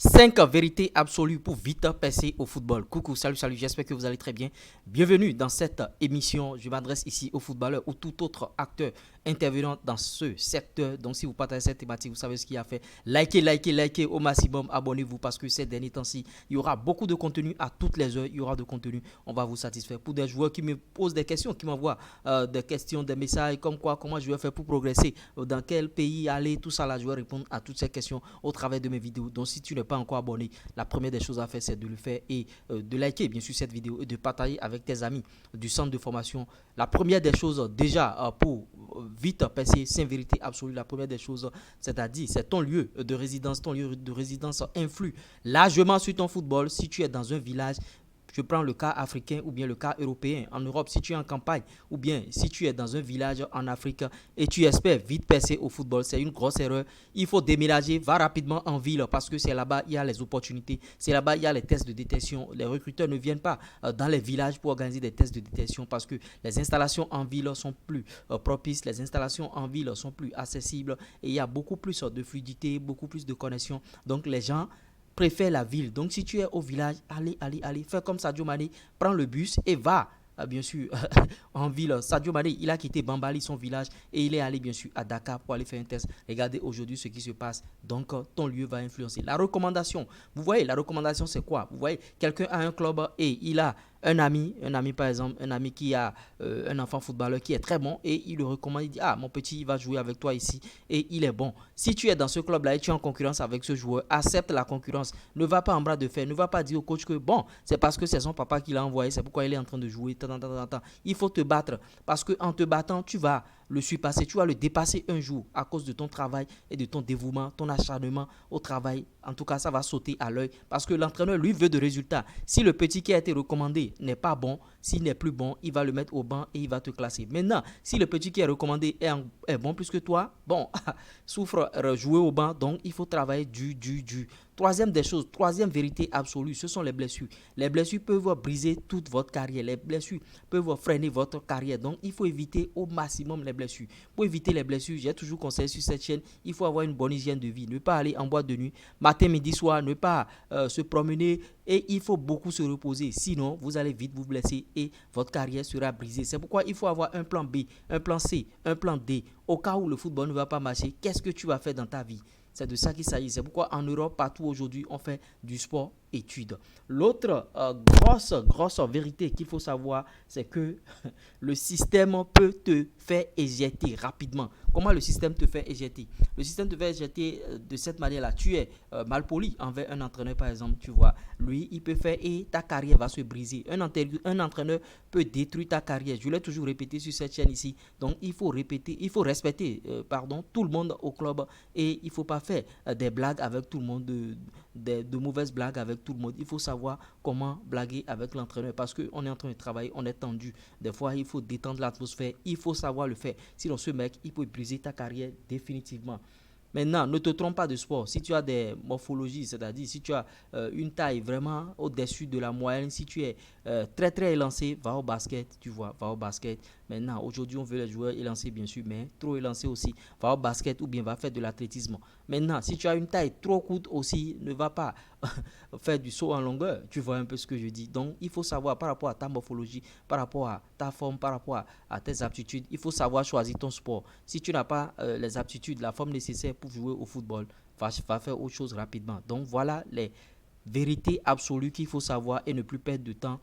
5 vérités absolues pour vite percer au football. Coucou, salut, j'espère que vous allez très bien. Bienvenue dans cette émission. Je m'adresse ici aux footballeurs ou tout autre acteur intervenant dans ce secteur. Donc, si vous partagez cette thématique, vous savez ce qu'il y a à faire. Likez au maximum. Abonnez-vous parce que ces derniers temps-ci, il y aura beaucoup de contenu à toutes les heures. Il y aura de contenu. On va vous satisfaire. Pour des joueurs qui me posent des questions, qui m'envoient des questions, des messages comme quoi, comment je vais faire pour progresser, dans quel pays aller, tout ça là, je vais répondre à toutes ces questions au travers de mes vidéos. Donc, si tu n'es pas encore abonné, la première des choses à faire, c'est de le faire et de liker bien sûr cette vidéo et de partager avec tes amis du centre de formation. La première des choses, déjà, pour vite percer, c'est une vérité absolue. La première des choses, c'est-à-dire, c'est ton lieu de résidence. Ton lieu de résidence influe largement sur ton football. Si tu es dans un village, je prends le cas africain ou bien le cas européen. En Europe, si tu es en campagne ou bien si tu es dans un village en Afrique et tu espères vite percer au football, c'est une grosse erreur. Il faut déménager, va rapidement en ville parce que c'est là-bas il y a les opportunités. C'est là-bas il y a les tests de détection. Les recruteurs ne viennent pas dans les villages pour organiser des tests de détection parce que les installations en ville sont plus propices, les installations en ville sont plus accessibles et il y a beaucoup plus de fluidité, beaucoup plus de connexion. Donc les gens préfère la ville. Donc, si tu es au village, allez. Fais comme Sadio Mané, prends le bus et va, bien sûr, en ville. Sadio Mané, il a quitté Bambali, son village, et il est allé, bien sûr, à Dakar pour aller faire un test. Regardez aujourd'hui ce qui se passe. Donc, ton lieu va influencer. La recommandation, vous voyez, la recommandation, c'est quoi? Vous voyez, quelqu'un a un club et il a un ami par exemple, un ami qui a un enfant footballeur qui est très bon et il le recommande, il dit ah mon petit il va jouer avec toi ici et il est bon. Si tu es dans ce club là et tu es en concurrence avec ce joueur, accepte la concurrence, ne va pas en bras de fer, ne va pas dire au coach que bon c'est parce que c'est son papa qui l'a envoyé, c'est pourquoi il est en train de jouer. Il faut te battre parce qu'en te battant tu vas le surpasser, tu vas le dépasser un jour à cause de ton travail et de ton dévouement, ton acharnement au travail. En tout cas, ça va sauter à l'œil parce que l'entraîneur, lui, veut de résultats. Si le petit qui a été recommandé n'est pas bon, s'il n'est plus bon, il va le mettre au banc et il va te classer. Maintenant, si le petit qui est recommandé est bon plus que toi, bon, souffre, jouer au banc, donc il faut travailler du. Troisième des choses, troisième vérité absolue, ce sont les blessures. Les blessures peuvent briser toute votre carrière. Les blessures peuvent freiner votre carrière. Donc, il faut éviter au maximum les blessures. Pour éviter les blessures, j'ai toujours conseillé sur cette chaîne, il faut avoir une bonne hygiène de vie. Ne pas aller en boîte de nuit, matin, midi, soir, ne pas se promener et il faut beaucoup se reposer. Sinon, vous allez vite vous blesser et votre carrière sera brisée. C'est pourquoi il faut avoir un plan B, un plan C, un plan D. Au cas où le football ne va pas marcher, qu'est-ce que tu vas faire dans ta vie? C'est de ça qu'il s'agit. C'est pourquoi en Europe, partout aujourd'hui, on fait du sport études. L'autre grosse vérité qu'il faut savoir, c'est que le système peut te faire éjecter rapidement. Comment le système te fait éjecter? Le système te fait éjecter de cette manière-là. Tu es mal poli envers un entraîneur, par exemple, tu vois. Lui, il peut faire et ta carrière va se briser. Un entraîneur peut détruire ta carrière. Je l'ai toujours répété sur cette chaîne ici. Donc, il faut répéter, il faut respecter tout le monde au club et il ne faut pas faire des blagues avec tout le monde, de mauvaises blagues avec tout le monde. Il faut savoir comment blaguer avec l'entraîneur parce qu'on est en train de travailler, on est tendu. Des fois, il faut détendre l'atmosphère. Il faut savoir le faire. Sinon, ce mec, il peut briser ta carrière définitivement. Maintenant, ne te trompe pas de sport. Si tu as des morphologies, c'est-à-dire si tu as une taille vraiment au-dessus de la moyenne, si tu es très élancé, va au basket, tu vois, va au basket. Maintenant, aujourd'hui, on veut les joueurs élancés, bien sûr, mais trop élancés aussi. Va au basket ou bien va faire de l'athlétisme. Maintenant, si tu as une taille trop courte aussi, ne va pas faire du saut en longueur. Tu vois un peu ce que je dis. Donc, il faut savoir par rapport à ta morphologie, par rapport à ta forme, par rapport à tes aptitudes, il faut savoir choisir ton sport. Si tu n'as pas les aptitudes, la forme nécessaire pour jouer au football, va faire autre chose rapidement. Donc, voilà les vérités absolues qu'il faut savoir et ne plus perdre de temps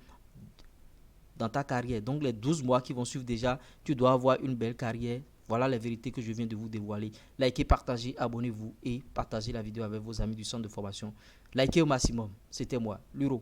dans ta carrière. Donc, les 12 mois qui vont suivre déjà, tu dois avoir une belle carrière. Voilà les vérités que je viens de vous dévoiler. Likez, partagez, abonnez-vous et partagez la vidéo avec vos amis du centre de formation. Likez au maximum. C'était moi, Luro.